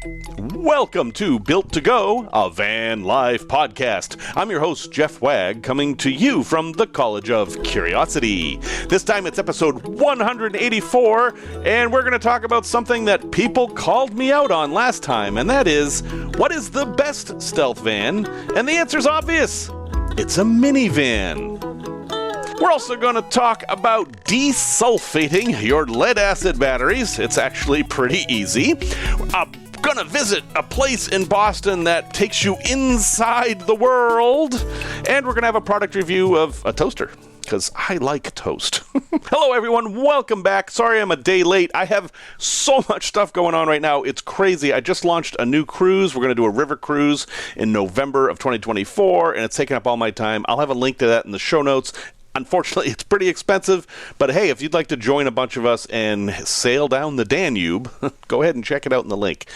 Welcome to Built to Go, a Vanlife podcast. I'm your host, Jeff Wagg, coming to you from the College of Curiosity. This time it's episode 184, and we're going to talk about something that people called me out on last time, and that is, what is the best stealth van? And the answer's obvious. It's a minivan. We're also going to talk about desulfating your lead-acid batteries. It's actually pretty easy. Going to visit a place in Boston that takes you inside the world. And we're going to have a product review of a toaster, because I like toast. Hello, everyone. Welcome back. Sorry I'm a day late. I have so much stuff going on right now. It's crazy. I just launched a new cruise. We're going to do a river cruise in November of 2024, and it's taking up all my time. I'll have a link to that in the show notes. Unfortunately, it's pretty expensive, but hey, if you'd like to join a bunch of us and sail down the Danube, go ahead and check it out in the link.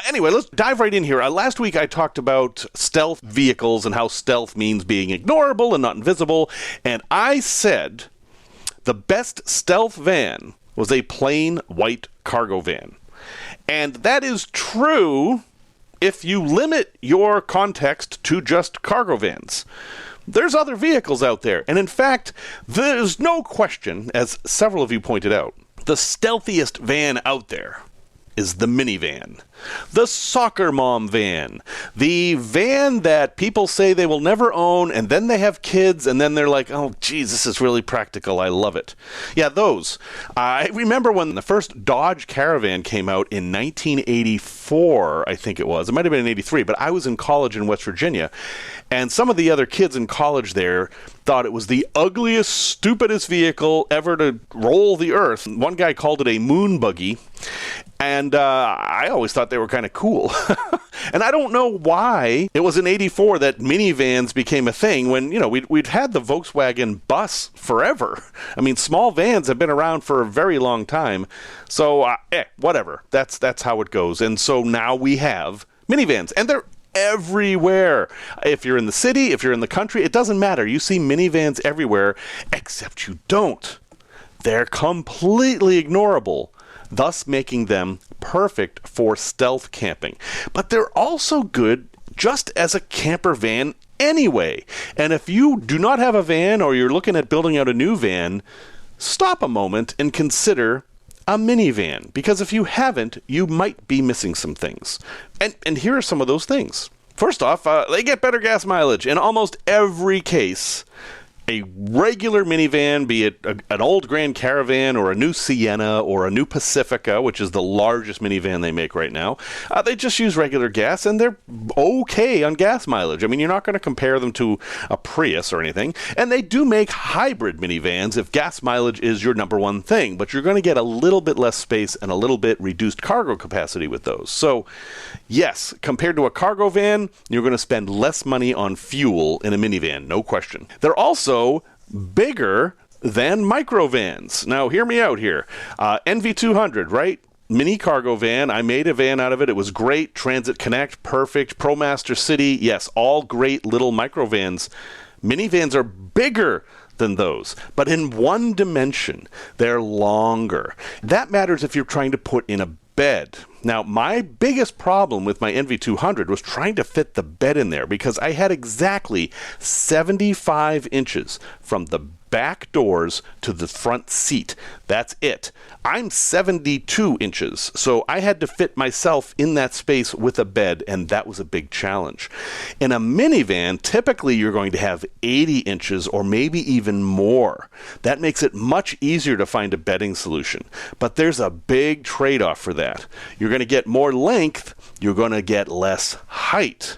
Anyway, let's dive right in here. Last week, I talked about stealth vehicles and how stealth means being ignorable and not invisible, and I said the best stealth van was a plain white cargo van. And that is true if you limit your context to just cargo vans. There's other vehicles out there, and in fact, there's no question, as several of you pointed out, the stealthiest van out there is the minivan. The soccer mom van. The van that people say they will never own, and then they have kids, and then they're like, oh, geez, this is really practical. I love it. Yeah, those. I remember when the first Dodge Caravan came out in 1984, I think it was. It might have been in 83, but I was in college in West Virginia, and some of the other kids in college there thought it was the ugliest, stupidest vehicle ever to roll the earth. One guy called it a moon buggy, and I always thought they were kind of cool. And I don't know why it was in 84 that minivans became a thing when, you know, we'd had the Volkswagen bus forever. I mean, small vans have been around for a very long time. So, whatever. That's how it goes. And so now we have minivans, and they're everywhere. If you're in the city, if you're in the country, it doesn't matter. You see minivans everywhere, except you don't. They're completely ignorable, thus making them perfect for stealth camping. But they're also good just as a camper van anyway. And if you do not have a van or you're looking at building out a new van, stop a moment and consider a minivan. Because if you haven't, you might be missing some things. And here are some of those things. First off, they get better gas mileage. In almost every case, a regular minivan, be it an old Grand Caravan or a new Sienna or a new Pacifica, which is the largest minivan they make right now, they just use regular gas, and they're okay on gas mileage. I mean, you're not going to compare them to a Prius or anything. And they do make hybrid minivans if gas mileage is your number one thing, but you're going to get a little bit less space and a little bit reduced cargo capacity with those. So, yes, compared to a cargo van, you're going to spend less money on fuel in a minivan, no question. They're also bigger than microvans. Now, hear me out here. NV200, right? Mini cargo van. I made a van out of it. It was great. Transit Connect, perfect. ProMaster City, yes, all great little microvans. Minivans are bigger than those, but in one dimension. They're longer. That matters if you're trying to put in a bed. Now, my biggest problem with my NV200 was trying to fit the bed in there because I had exactly 75 inches from the back doors to the front seat. That's it. I'm 72 inches, so I had to fit myself in that space with a bed, and that was a big challenge. In a minivan, typically you're going to have 80 inches or maybe even more. That makes it much easier to find a bedding solution, but there's a big trade-off for that. You're going to get more length, you're going to get less height.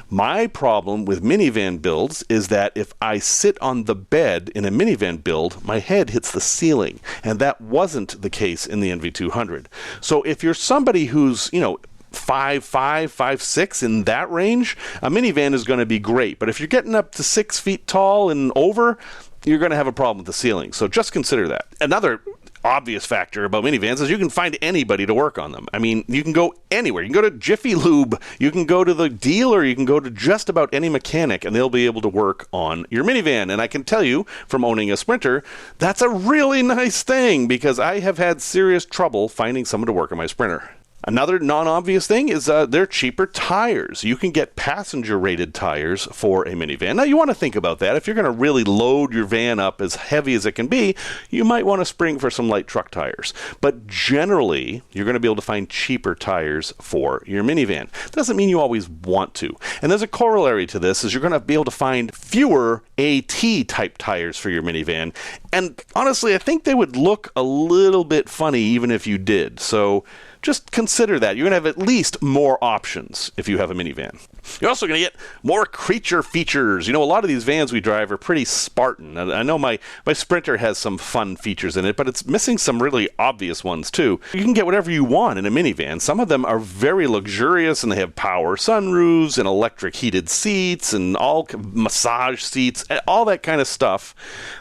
My problem with minivan builds is that if I sit on the bed in a minivan build, my head hits the ceiling, and that wasn't the case in the NV200. So if you're somebody who's, 5'5", 5'6", in that range, a minivan is going to be great. But if you're getting up to 6 feet tall and over, you're going to have a problem with the ceiling. So just consider that. Another obvious factor about minivans is you can find anybody to work on them. I mean, you can go anywhere. You can go to Jiffy Lube, you can go to the dealer, you can go to just about any mechanic, and they'll be able to work on your minivan. And I can tell you, from owning a Sprinter, that's a really nice thing, because I have had serious trouble finding someone to work on my Sprinter. Another non-obvious thing is they're cheaper tires. You can get passenger-rated tires for a minivan. Now, you want to think about that. If you're going to really load your van up as heavy as it can be, you might want to spring for some light truck tires. But generally, you're going to be able to find cheaper tires for your minivan. Doesn't mean you always want to. And there's a corollary to this, is you're going to be able to find fewer AT-type tires for your minivan. And honestly, I think they would look a little bit funny even if you did. So just consider that. You're going to have at least more options if you have a minivan. You're also going to get more creature features. You know, a lot of these vans we drive are pretty Spartan. I know my Sprinter has some fun features in it, but it's missing some really obvious ones too. You can get whatever you want in a minivan. Some of them are very luxurious, and they have power sunroofs and electric heated seats and all massage seats, all that kind of stuff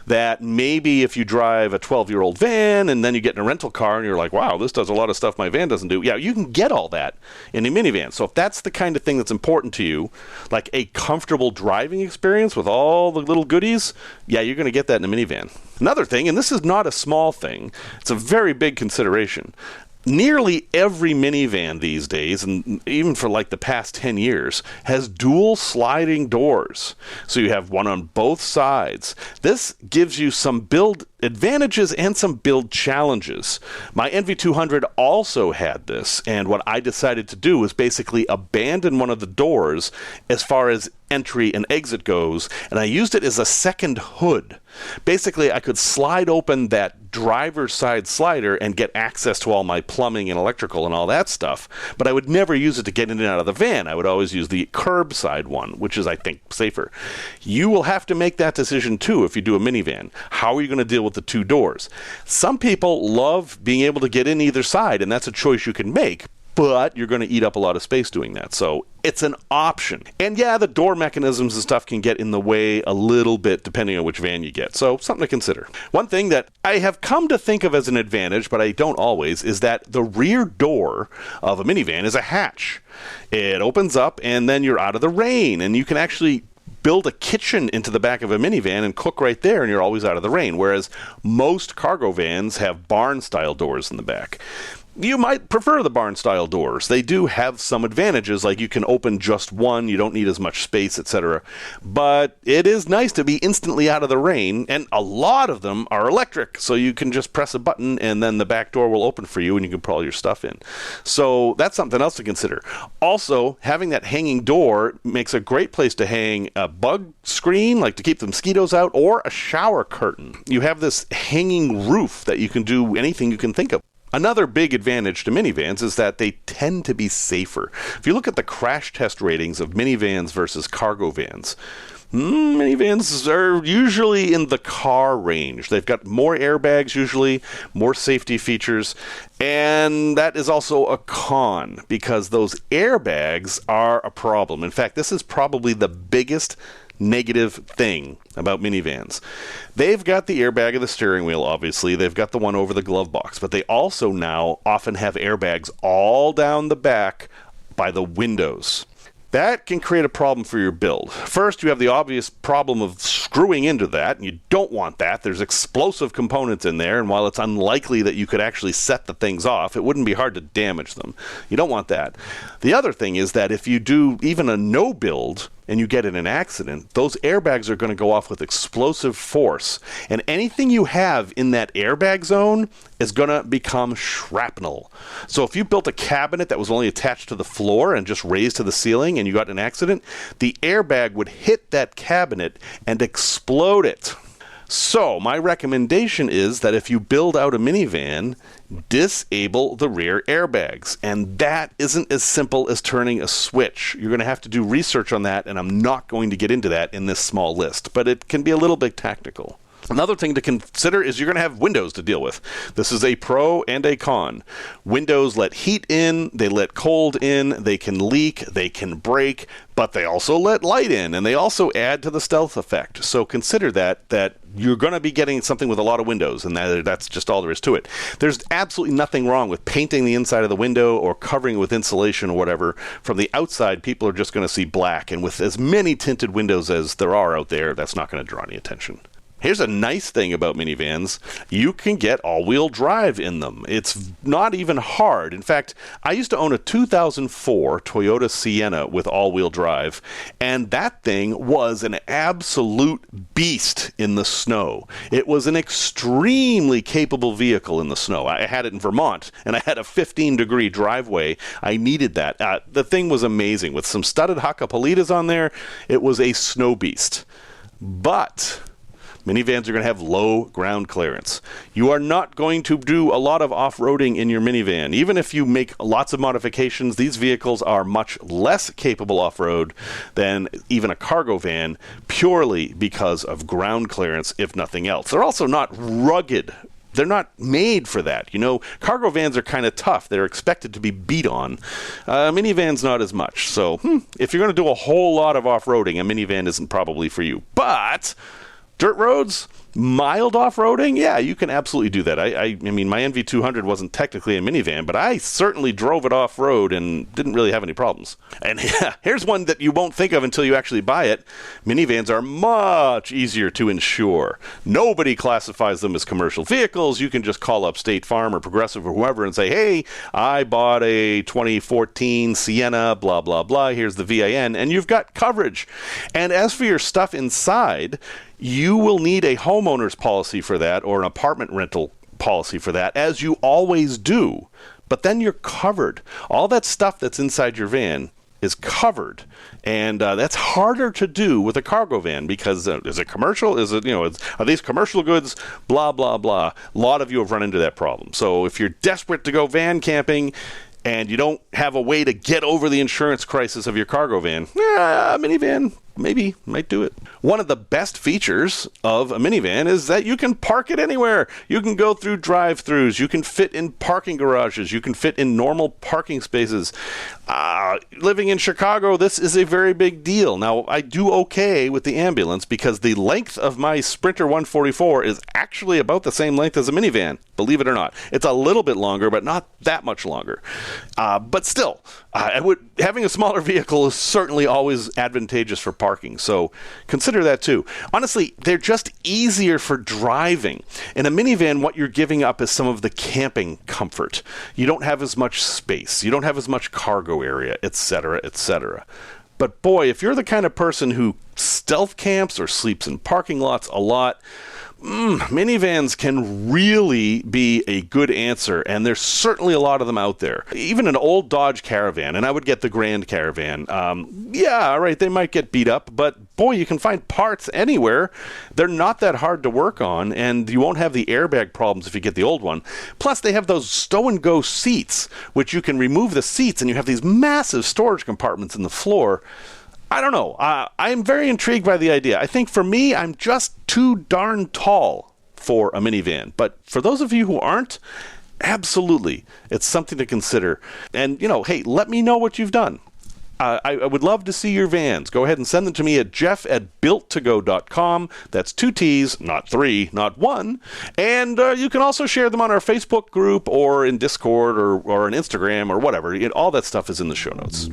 that maybe if you drive a 12-year-old van and then you get in a rental car and you're like, wow, this does a lot of stuff my van doesn't do. Yeah, you can get all that in a minivan. So if that's the kind of thing that's important to you, like a comfortable driving experience with all the little goodies, yeah, you're going to get that in a minivan. Another thing, and this is not a small thing, it's a very big consideration. Nearly every minivan these days, and even for like the past 10 years, has dual sliding doors. So you have one on both sides. This gives you some build advantages and some build challenges. My NV200 also had this, and what I decided to do was basically abandon one of the doors as far as entry and exit goes, and I used it as a second hood. Basically, I could slide open that driver's side slider and get access to all my plumbing and electrical and all that stuff, but I would never use it to get in and out of the van. I would always use the curbside one, which is, I think, safer. You will have to make that decision too if you do a minivan. How are you going to deal with the two doors? Some people love being able to get in either side, and that's a choice you can make, but you're going to eat up a lot of space doing that. So it's an option. And yeah, the door mechanisms and stuff can get in the way a little bit depending on which van you get. So something to consider. One thing that I have come to think of as an advantage, but I don't always, is that the rear door of a minivan is a hatch. It opens up and then you're out of the rain, and you can actually build a kitchen into the back of a minivan and cook right there, and you're always out of the rain, whereas most cargo vans have barn-style doors in the back. You might prefer the barn-style doors. They do have some advantages, like you can open just one, you don't need as much space, etc. But it is nice to be instantly out of the rain, and a lot of them are electric, so you can just press a button and then the back door will open for you and you can put all your stuff in. So that's something else to consider. Also, having that hanging door makes a great place to hang a bug screen, like to keep the mosquitoes out, or a shower curtain. You have this hanging roof that you can do anything you can think of. Another big advantage to minivans is that they tend to be safer. If you look at the crash test ratings of minivans versus cargo vans, minivans are usually in the car range. They've got more airbags usually, more safety features, and that is also a con because those airbags are a problem. In fact, this is probably the biggest negative thing about minivans. They've got the airbag of the steering wheel, obviously. They've got the one over the glove box, but they also now often have airbags all down the back by the windows. That can create a problem for your build. First, you have the obvious problem of screwing into that, and you don't want that. There's explosive components in there, and while it's unlikely that you could actually set the things off, it wouldn't be hard to damage them. You don't want that. The other thing is that if you do even a no build, and you get in an accident, those airbags are going to go off with explosive force. And anything you have in that airbag zone is going to become shrapnel. So if you built a cabinet that was only attached to the floor and just raised to the ceiling and you got in an accident, the airbag would hit that cabinet and explode it. So my recommendation is that if you build out a minivan, disable the rear airbags. And that isn't as simple as turning a switch. You're going to have to do research on that, and I'm not going to get into that in this small list, but it can be a little bit tactical. Another thing to consider is you're going to have windows to deal with. This is a pro and a con. Windows let heat in, they let cold in, they can leak, they can break, but they also let light in, and they also add to the stealth effect. So consider that you're going to be getting something with a lot of windows, and that's just all there is to it. There's absolutely nothing wrong with painting the inside of the window or covering it with insulation or whatever. From the outside, people are just going to see black, and with as many tinted windows as there are out there, that's not going to draw any attention. Here's a nice thing about minivans. You can get all-wheel drive in them. It's not even hard. In fact, I used to own a 2004 Toyota Sienna with all-wheel drive, and that thing was an absolute beast in the snow. It was an extremely capable vehicle in the snow. I had it in Vermont, and I had a 15-degree driveway. I needed that. The thing was amazing. With some studded Hakkapeliitas on there, it was a snow beast. But minivans are going to have low ground clearance. You are not going to do a lot of off-roading in your minivan. Even if you make lots of modifications, these vehicles are much less capable off-road than even a cargo van, purely because of ground clearance, if nothing else. They're also not rugged. They're not made for that. You know, cargo vans are kind of tough. They're expected to be beat on. Minivans, not as much. So, if you're going to do a whole lot of off-roading, a minivan isn't probably for you. But dirt roads, mild off-roading, yeah, you can absolutely do that. I mean, my NV200 wasn't technically a minivan, but I certainly drove it off-road and didn't really have any problems. And here's one that you won't think of until you actually buy it. Minivans are much easier to insure. Nobody classifies them as commercial vehicles. You can just call up State Farm or Progressive or whoever and say, hey, I bought a 2014 Sienna, blah, blah, blah. Here's the VIN, and you've got coverage. And as for your stuff inside, you will need a homeowner's policy for that or an apartment rental policy for that, as you always do. But then you're covered. All that stuff that's inside your van is covered. And that's harder to do with a cargo van because is it commercial? Is it, are these commercial goods? Blah, blah, blah. A lot of you have run into that problem. So if you're desperate to go van camping and you don't have a way to get over the insurance crisis of your cargo van, minivan maybe might do it. One of the best features of a minivan is that you can park it anywhere. You can go through drive-thrus. You can fit in parking garages. You can fit in normal parking spaces. Living in Chicago, this is a very big deal. Now, I do okay with the ambulance because the length of my Sprinter 144 is actually about the same length as a minivan, believe it or not. It's a little bit longer, but not that much longer. But still, having a smaller vehicle is certainly always advantageous for parking, so consider that too. Honestly, they're just easier for driving. In a minivan, what you're giving up is some of the camping comfort. You don't have as much space. You don't have as much cargo area, etc., etc. But boy, if you're the kind of person who stealth camps or sleeps in parking lots a lot, minivans can really be a good answer, and there's certainly a lot of them out there. Even an old Dodge Caravan, and I would get the Grand Caravan. They might get beat up, but boy, you can find parts anywhere. They're not that hard to work on, and you won't have the airbag problems if you get the old one. Plus, they have those stow-and-go seats, which you can remove the seats, and you have these massive storage compartments in the floor. I don't know. I'm very intrigued by the idea. I think for me, I'm just too darn tall for a minivan. But for those of you who aren't, absolutely, it's something to consider. And, hey, let me know what you've done. I would love to see your vans. Go ahead and send them to me at jeff@builttogo.com. That's 2 T's, not 3, not 1. And you can also share them on our Facebook group or in Discord or on Instagram or whatever. All that stuff is in the show notes.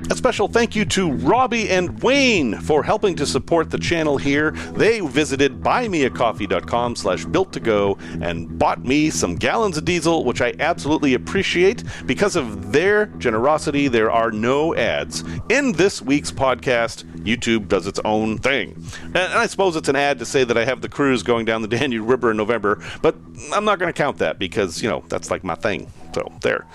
A special thank you to Robbie and Wayne for helping to support the channel here. They visited buymeacoffee.com/builttogo and bought me some gallons of diesel, which I absolutely appreciate. Because of their generosity, there are no ads. In this week's podcast, YouTube does its own thing. And I suppose it's an ad to say that I have the cruise going down the Danube River in November, but I'm not going to count that because, that's like my thing. So, there.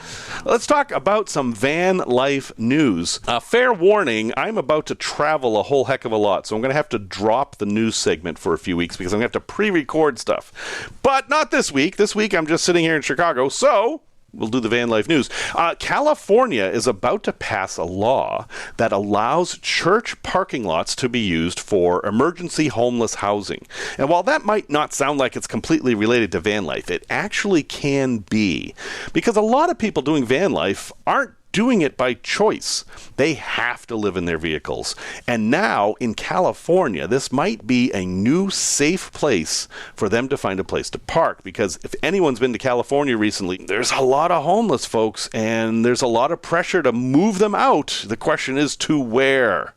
Let's talk about some van life news. Fair warning, I'm about to travel a whole heck of a lot, so I'm going to have to drop the news segment for a few weeks because I'm going to have to pre-record stuff. But not this week. This week, I'm just sitting here in Chicago, so we'll do the van life news. California is about to pass a law that allows church parking lots to be used for emergency homeless housing. And while that might not sound like it's completely related to van life, it actually can be. Because a lot of people doing van life aren't doing it by choice. They have to live in their vehicles. And now, in California, this might be a new safe place for them to find a place to park. Because if anyone's been to California recently, there's a lot of homeless folks, and there's a lot of pressure to move them out. The question is to where?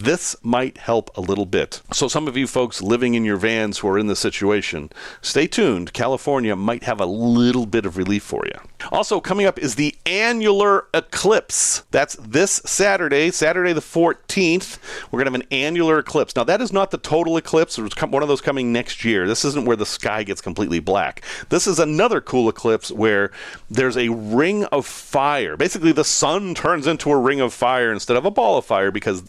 this might help a little bit. So some of you folks living in your vans who are in this situation, stay tuned. California might have a little bit of relief for you. Also coming up is the annular eclipse. That's this Saturday the 14th. We're going to have an annular eclipse. Now, that is not the total eclipse. There's one of those coming next year. This isn't where the sky gets completely black. This is another cool eclipse where there's a ring of fire. Basically, the sun turns into a ring of fire instead of a ball of fire because,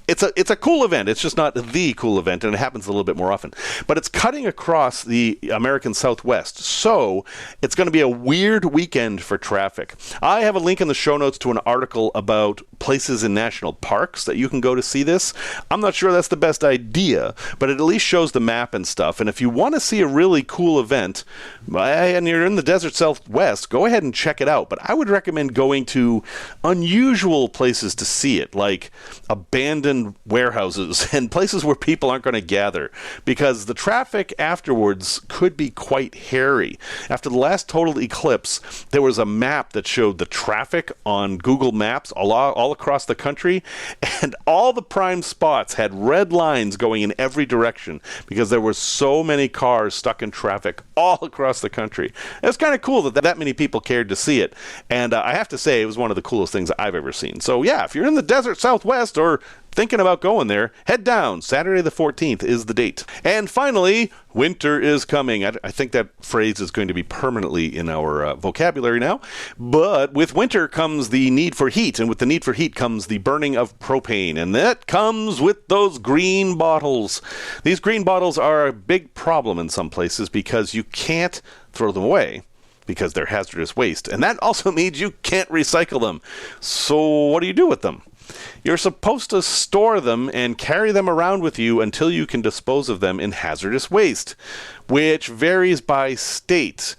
it's a cool event. It's just not the cool event, and it happens a little bit more often. But it's cutting across the American Southwest, so it's going to be a weird weekend for traffic. I have a link in the show notes to an article about places in national parks that you can go to see this. I'm not sure that's the best idea, but it at least shows the map and stuff. And if you want to see a really cool event, and you're in the desert Southwest, go ahead and check it out. But I would recommend going to unusual places to see it, like abandoned warehouses and places where people aren't going to gather, because the traffic afterwards could be quite hairy. After the last total eclipse, there was a map that showed the traffic on Google Maps all across the country, and all the prime spots had red lines going in every direction because there were so many cars stuck in traffic all across the country. It was kind of cool that many people cared to see it, and I have to say it was one of the coolest things I've ever seen. So yeah, if you're in the desert Southwest or thinking about going there, head down. Saturday the 14th is the date. And finally, winter is coming. I think that phrase is going to be permanently in our vocabulary now. But with winter comes the need for heat, and with the need for heat comes the burning of propane, and that comes with those green bottles. These green bottles are a big problem in some places because you can't throw them away, because they're hazardous waste. And that also means you can't recycle them. So what do you do with them? You're supposed to store them and carry them around with you until you can dispose of them in hazardous waste, which varies by state.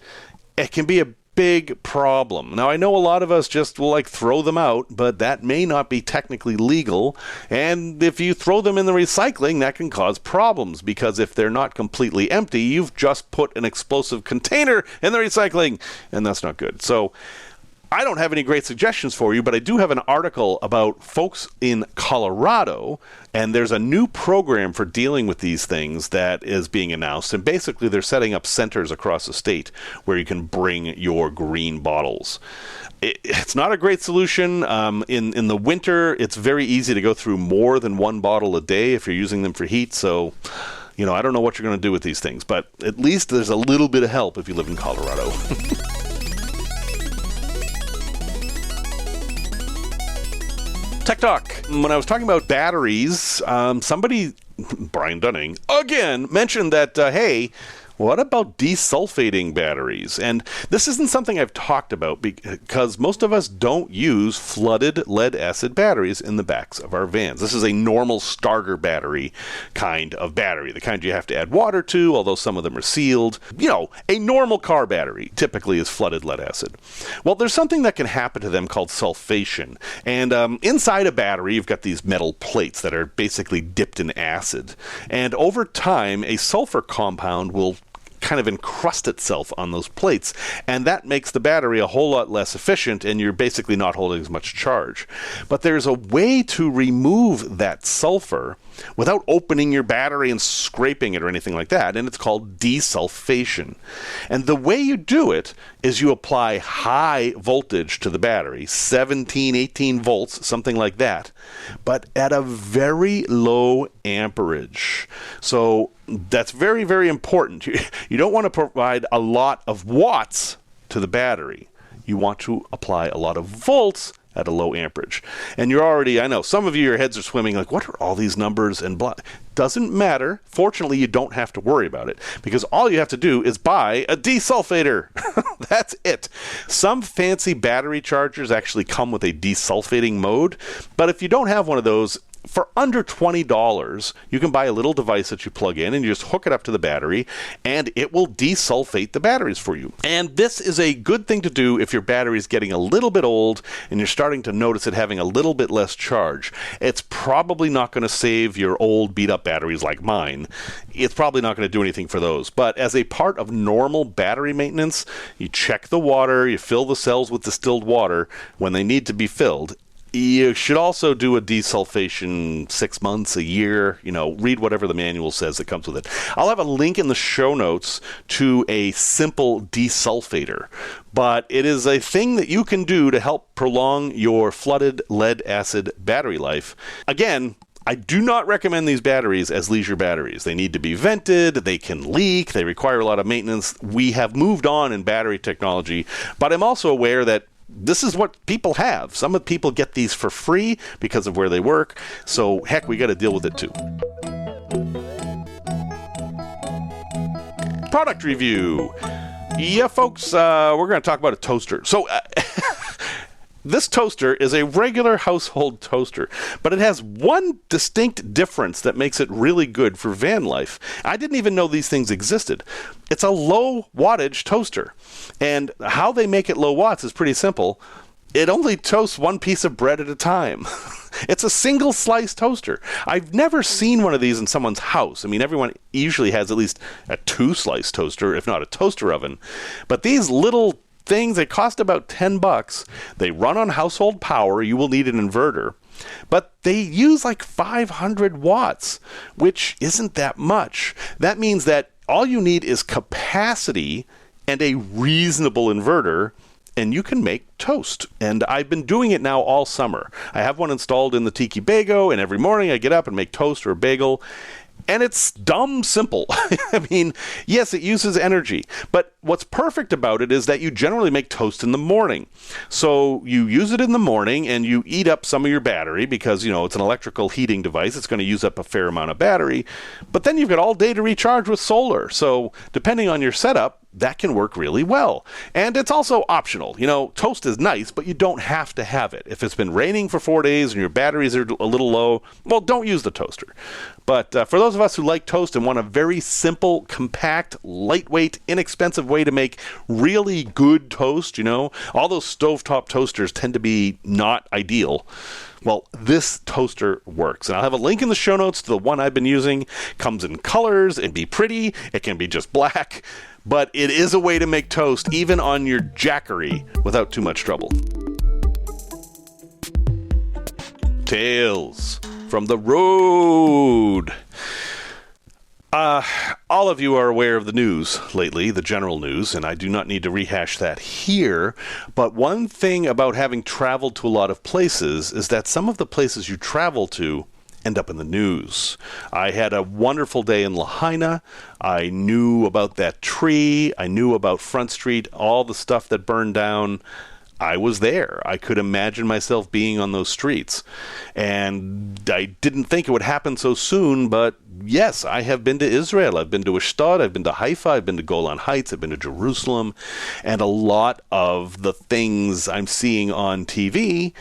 It can be a big problem. Now, I know a lot of us just will throw them out, but that may not be technically legal. And if you throw them in the recycling, that can cause problems, because if they're not completely empty, you've just put an explosive container in the recycling, and that's not good. So I don't have any great suggestions for you, but I do have an article about folks in Colorado, and there's a new program for dealing with these things that is being announced, and basically they're setting up centers across the state where you can bring your green bottles. It's not a great solution. In the winter, it's very easy to go through more than one bottle a day if you're using them for heat, so I don't know what you're going to do with these things, but at least there's a little bit of help if you live in Colorado. Tech Talk. When I was talking about batteries, somebody, Brian Dunning, again, mentioned that, hey, what about desulfating batteries? And this isn't something I've talked about because most of us don't use flooded lead-acid batteries in the backs of our vans. This is a normal starter battery kind of battery, the kind you have to add water to, although some of them are sealed. A normal car battery typically is flooded lead-acid. Well, there's something that can happen to them called sulfation. And inside a battery, you've got these metal plates that are basically dipped in acid. And over time, a sulfur compound will kind of encrust itself on those plates, and that makes the battery a whole lot less efficient, and you're basically not holding as much charge. But there's a way to remove that sulfur without opening your battery and scraping it or anything like that, and it's called desulfation. And the way you do it is you apply high voltage to the battery, 17, 18 volts, something like that, but at a very low amperage. So that's very, very important. You don't want to provide a lot of watts to the battery. You want to apply a lot of volts at a low amperage. And you're already, I know, some of you, your heads are swimming like, what are all these numbers and blah? Doesn't matter. Fortunately, you don't have to worry about it because all you have to do is buy a desulfator. That's it. Some fancy battery chargers actually come with a desulfating mode, but if you don't have one of those, for under $20, you can buy a little device that you plug in and you just hook it up to the battery and it will desulfate the batteries for you. And this is a good thing to do if your battery is getting a little bit old and you're starting to notice it having a little bit less charge. It's probably not going to save your old beat up batteries like mine. It's probably not going to do anything for those. But as a part of normal battery maintenance, you check the water, you fill the cells with distilled water when they need to be filled. You should also do a desulfation 6 months, a year. Read whatever the manual says that comes with it. I'll have a link in the show notes to a simple desulfator, but it is a thing that you can do to help prolong your flooded lead-acid battery life. Again, I do not recommend these batteries as leisure batteries. They need to be vented, they can leak, they require a lot of maintenance. We have moved on in battery technology, but I'm also aware that this is what people have. Some of the people get these for free because of where they work, so heck, we got to deal with it too. Product review. Yeah, folks, we're going to talk about a toaster. So, this toaster is a regular household toaster, but it has one distinct difference that makes it really good for van life. I didn't even know these things existed. It's a low wattage toaster, and how they make it low watts is pretty simple. It only toasts one piece of bread at a time. It's a single slice toaster. I've never seen one of these in someone's house. I mean, everyone usually has at least a 2-slice toaster, if not a toaster oven. But these little things, they cost about $10. They run on household power. You will need an inverter. But they use like 500 watts, which isn't that much. That means that all you need is capacity and a reasonable inverter, and you can make toast. And I've been doing it now all summer. I have one installed in the Tiki Bago, and every morning I get up and make toast or a bagel. And it's dumb simple. I mean, yes, it uses energy, but what's perfect about it is that you generally make toast in the morning. So you use it in the morning and you eat up some of your battery because, it's an electrical heating device. It's going to use up a fair amount of battery, but then you've got all day to recharge with solar. So depending on your setup, that can work really well. And it's also optional. Toast is nice, but you don't have to have it. If it's been raining for 4 days and your batteries are a little low, well, don't use the toaster. But for those of us who like toast and want a very simple, compact, lightweight, inexpensive way to make really good toast, all those stovetop toasters tend to be not ideal. Well, this toaster works. And I'll have a link in the show notes to the one I've been using. Comes in colors. It can be pretty. It can be just black. But it is a way to make toast, even on your Jackery, without too much trouble. Tales from the road. All of you are aware of the news lately, the general news, and I do not need to rehash that here. But one thing about having traveled to a lot of places is that some of the places you travel to end up in the news. I had a wonderful day in Lahaina. I knew about that tree. I knew about Front Street, all the stuff that burned down. I was there. I could imagine myself being on those streets. And I didn't think it would happen so soon, but yes, I have been to Israel. I've been to Ashdod. I've been to Haifa. I've been to Golan Heights. I've been to Jerusalem. And a lot of the things I'm seeing on TV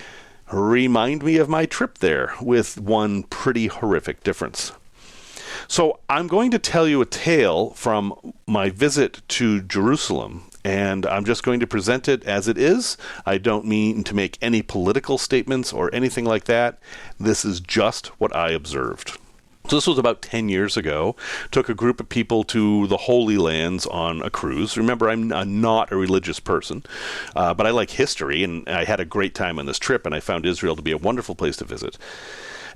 remind me of my trip there, with one pretty horrific difference. So I'm going to tell you a tale from my visit to Jerusalem, and I'm just going to present it as it is. I don't mean to make any political statements or anything like that. This is just what I observed. So this was about 10 years ago. Took a group of people to the Holy Lands on a cruise. Remember, I'm not a religious person, but I like history, and I had a great time on this trip, and I found Israel to be a wonderful place to visit.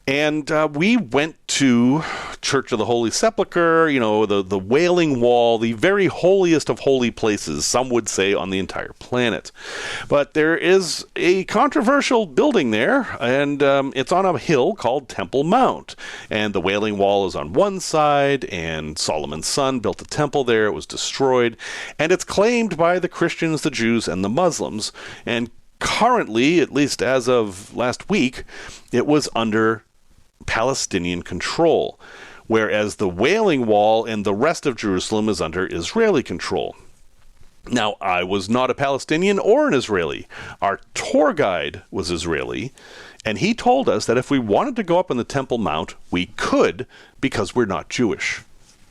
And we went to Church of the Holy Sepulchre, the Wailing Wall, the very holiest of holy places, some would say, on the entire planet. But there is a controversial building there, and it's on a hill called Temple Mount. And the Wailing Wall is on one side, and Solomon's son built a temple there. It was destroyed. And it's claimed by the Christians, the Jews, and the Muslims. And currently, at least as of last week, it was under Palestinian control, whereas the Wailing Wall and the rest of Jerusalem is under Israeli control. Now, I was not a Palestinian or an Israeli. Our tour guide was Israeli, and he told us that if we wanted to go up on the Temple Mount, we could, because we're not Jewish.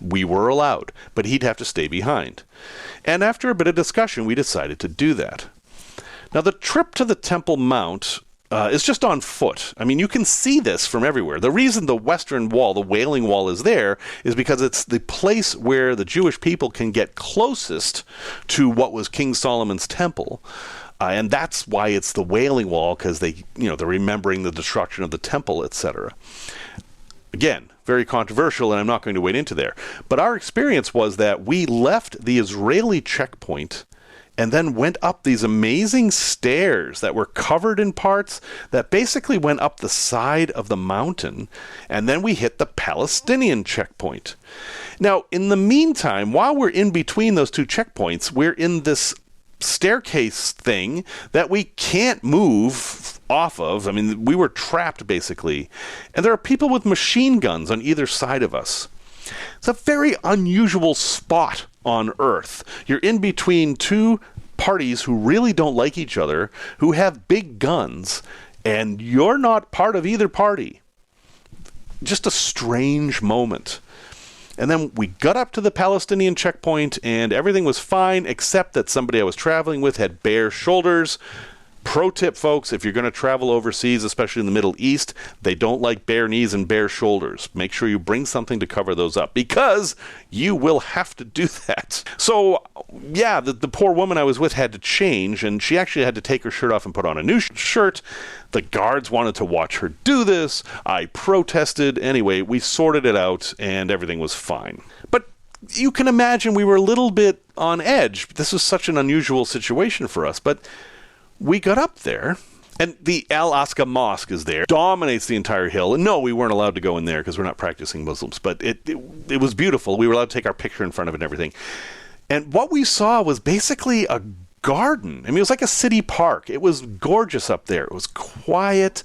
We were allowed, but he'd have to stay behind. And after a bit of discussion, we decided to do that. Now, the trip to the Temple Mount is just on foot. I mean, you can see this from everywhere. The reason the Western Wall, the Wailing Wall, is there is because it's the place where the Jewish people can get closest to what was King Solomon's temple. And that's why it's the Wailing Wall, because they're remembering the destruction of the temple, etc. Again, very controversial, and I'm not going to wade into there. But our experience was that we left the Israeli checkpoint and then went up these amazing stairs that were covered in parts that basically went up the side of the mountain, and then we hit the Palestinian checkpoint. Now, in the meantime, while we're in between those two checkpoints, we're in this staircase thing that we can't move off of. I mean, we were trapped, basically. And there are people with machine guns on either side of us. It's a very unusual spot on Earth. You're in between two parties who really don't like each other, who have big guns, and you're not part of either party. Just a strange moment. And then we got up to the Palestinian checkpoint, and everything was fine, except that somebody I was traveling with had bare shoulders. Pro tip, folks, if you're going to travel overseas, especially in the Middle East, they don't like bare knees and bare shoulders. Make sure you bring something to cover those up, because you will have to do that. So, yeah, the poor woman I was with had to change, and she actually had to take her shirt off and put on a new shirt. The guards wanted to watch her do this. I protested. Anyway, we sorted it out, and everything was fine. But you can imagine we were a little bit on edge. This was such an unusual situation for us, but we got up there, and the Al-Aqsa Mosque is there, dominates the entire hill. And no, we weren't allowed to go in there because we're not practicing Muslims, but it was beautiful. We were allowed to take our picture in front of it and everything. And what we saw was basically a garden. I mean, it was like a city park. It was gorgeous up there. It was quiet,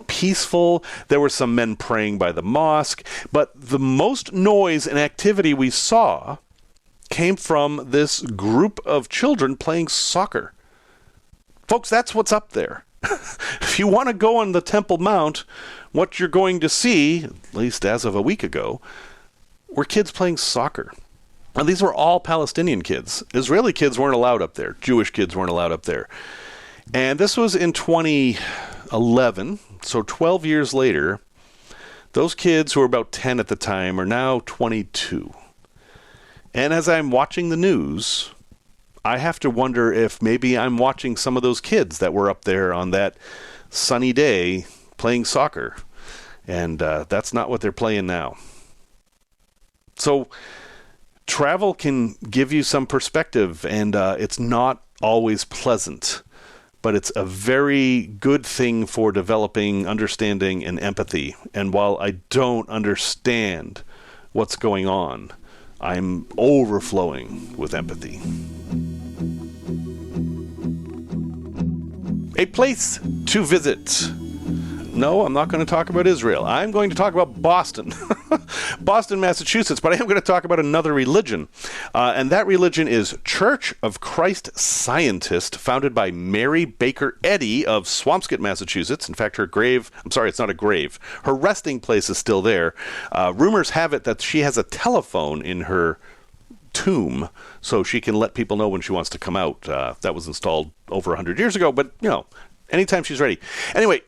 peaceful. There were some men praying by the mosque, but the most noise and activity we saw came from this group of children playing soccer. Folks, that's what's up there. If you want to go on the Temple Mount, what you're going to see, at least as of a week ago, were kids playing soccer. Now, these were all Palestinian kids. Israeli kids weren't allowed up there. Jewish kids weren't allowed up there. And this was in 2011, so 12 years later. Those kids, who were about 10 at the time, are now 22. And as I'm watching the news, I have to wonder if maybe I'm watching some of those kids that were up there on that sunny day playing soccer. And that's not what they're playing now. So travel can give you some perspective, and it's not always pleasant. But it's a very good thing for developing understanding and empathy. And while I don't understand what's going on, I'm overflowing with empathy. A place to visit. No, I'm not going to talk about Israel. I'm going to talk about Boston. Boston, Massachusetts, but I am going to talk about another religion. And that religion is Church of Christ Scientist, founded by Mary Baker Eddy of Swampscott, Massachusetts. In fact, her grave, I'm sorry, it's not a grave. Her resting place is still there. Rumors have it that she has a telephone in her tomb, so she can let people know when she wants to come out. That was installed over 100 years ago, but, anytime she's ready. Anyway,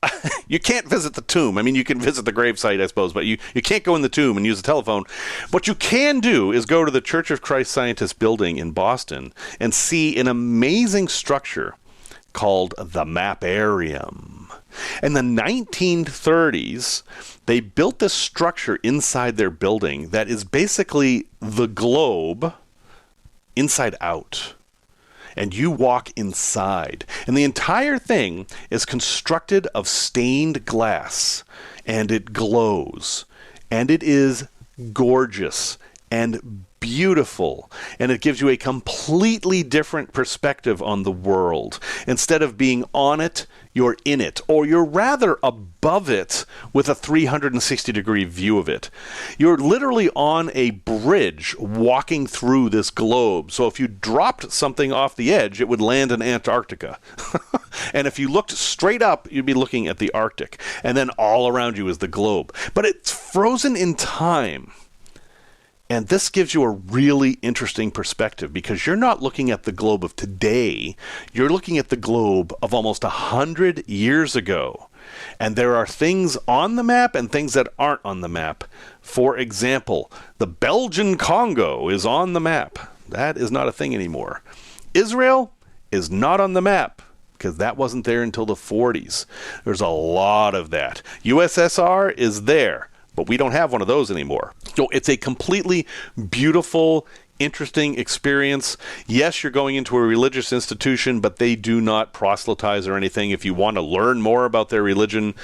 you can't visit the tomb. I mean, you can visit the gravesite, I suppose, but you can't go in the tomb and use a telephone. What you can do is go to the Church of Christ Scientist building in Boston and see an amazing structure called the Mapparium. In the 1930s, they built this structure inside their building that is basically the globe inside out. And you walk inside. And the entire thing is constructed of stained glass. And it glows. And it is gorgeous and beautiful. And it gives you a completely different perspective on the world. Instead of being on it, you're in it. Or you're rather above it with a 360-degree view of it. You're literally on a bridge walking through this globe. So if you dropped something off the edge, it would land in Antarctica. And if you looked straight up, you'd be looking at the Arctic. And then all around you is the globe. But it's frozen in time. And this gives you a really interesting perspective, because you're not looking at the globe of today. You're looking at the globe of almost 100 years ago. And there are things on the map and things that aren't on the map. For example, the Belgian Congo is on the map. That is not a thing anymore. Israel is not on the map. because that wasn't there until the 40s. There's a lot of that. USSR is there, but we don't have one of those anymore. So it's a completely beautiful, interesting experience. Yes, you're going into a religious institution, but they do not proselytize or anything. If you want to learn more about their religion,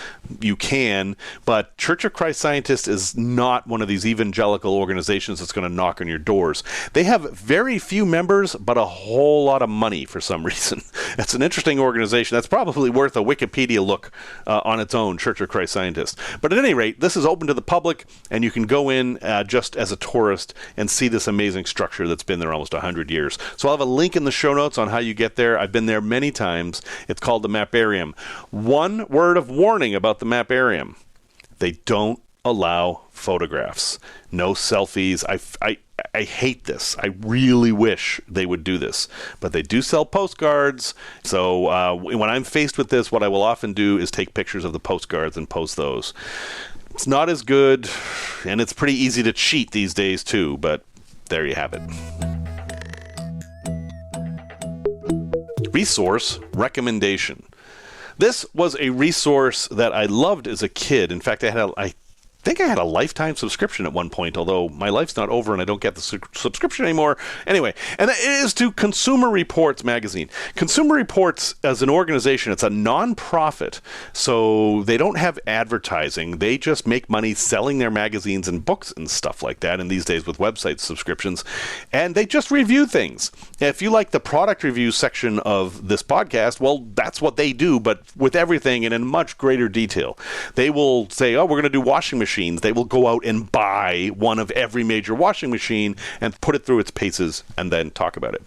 you can. But Church of Christ Scientist is not one of these evangelical organizations that's going to knock on your doors. They have very few members, but a whole lot of money for some reason. It's an interesting organization. That's probably worth a Wikipedia look on its own, Church of Christ Scientist. But at any rate, this is open to the public, and you can go in just as a tourist and see this amazing structure that's been there almost 100 years. So I'll have a link in the show notes on how you get there. I've been there many times. It's called the Mapparium. One word of warning about the Mapparium. They don't allow photographs. No selfies. I hate this. I really wish they would do this. But they do sell postcards. So when I'm faced with this, what I will often do is take pictures of the postcards and post those. It's not as good, and it's pretty easy to cheat these days too, but there you have it. Resource recommendation. This was a resource that I loved as a kid. In fact, I think I had a lifetime subscription at one point, although my life's not over and I don't get the subscription anymore. Anyway, and it is to Consumer Reports magazine. Consumer Reports, as an organization, it's a non-profit, so they don't have advertising. They just make money selling their magazines and books and stuff like that, and these days with website subscriptions, and they just review things. If you like the product review section of this podcast, well, that's what they do, but with everything and in much greater detail. They will say, oh, we're going to do washing machines. They will go out and buy one of every major washing machine and put it through its paces and then talk about it.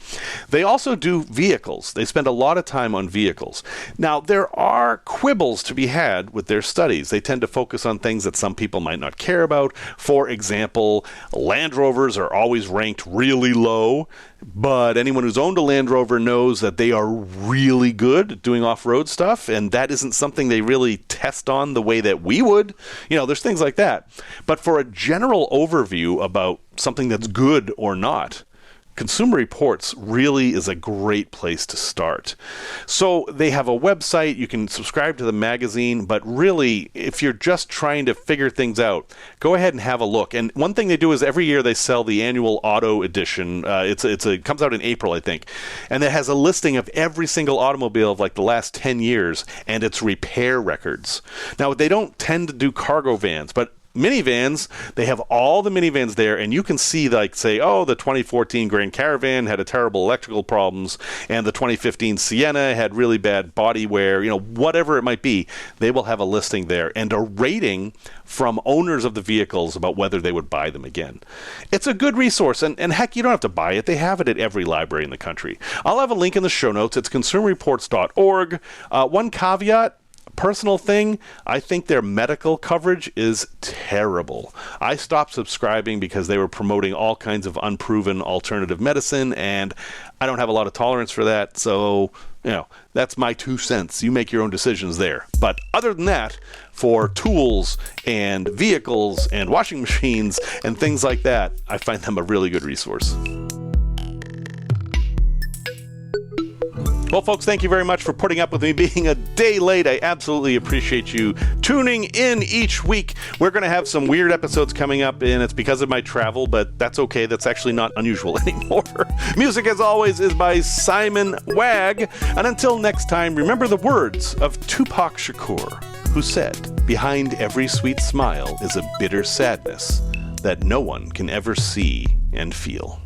They also do vehicles. They spend a lot of time on vehicles. Now, there are quibbles to be had with their studies. They tend to focus on things that some people might not care about. For example, Land Rovers are always ranked really low, but anyone who's owned a Land Rover knows that they are really good at doing off-road stuff, and that isn't something they really test on the way that we would. You know, there's things like that. But for a general overview about something that's good or not, Consumer Reports really is a great place to start. So they have a website, you can subscribe to the magazine, but really, if you're just trying to figure things out, go ahead and have a look. And one thing they do is every year they sell the annual auto edition. It comes out in April, I think. And it has a listing of every single automobile of like the last 10 years and its repair records. Now, they don't tend to do cargo vans, but minivans, they have all the minivans there, and you can see, like, say, oh, the 2014 Grand Caravan had a terrible electrical problems, and the 2015 Sienna had really bad body wear, you know, whatever it might be. They will have a listing there and a rating from owners of the vehicles about whether they would buy them again. It's a good resource, and heck, you don't have to buy it. They have it at every library in the country. I'll have a link in the show notes. It's consumerreports.org. One caveat, personal thing, I think their medical coverage is terrible. I stopped subscribing because they were promoting all kinds of unproven alternative medicine, and I don't have a lot of tolerance for that, so, you know, that's my 2 cents. You make your own decisions there. But other than that, for tools and vehicles and washing machines and things like that, I find them a really good resource. Well, folks, thank you very much for putting up with me being a day late. I absolutely appreciate you tuning in each week. We're going to have some weird episodes coming up, and it's because of my travel, but that's okay. That's actually not unusual anymore. Music, as always, is by Simon Wagg. And until next time, remember the words of Tupac Shakur, who said, "Behind every sweet smile is a bitter sadness that no one can ever see and feel."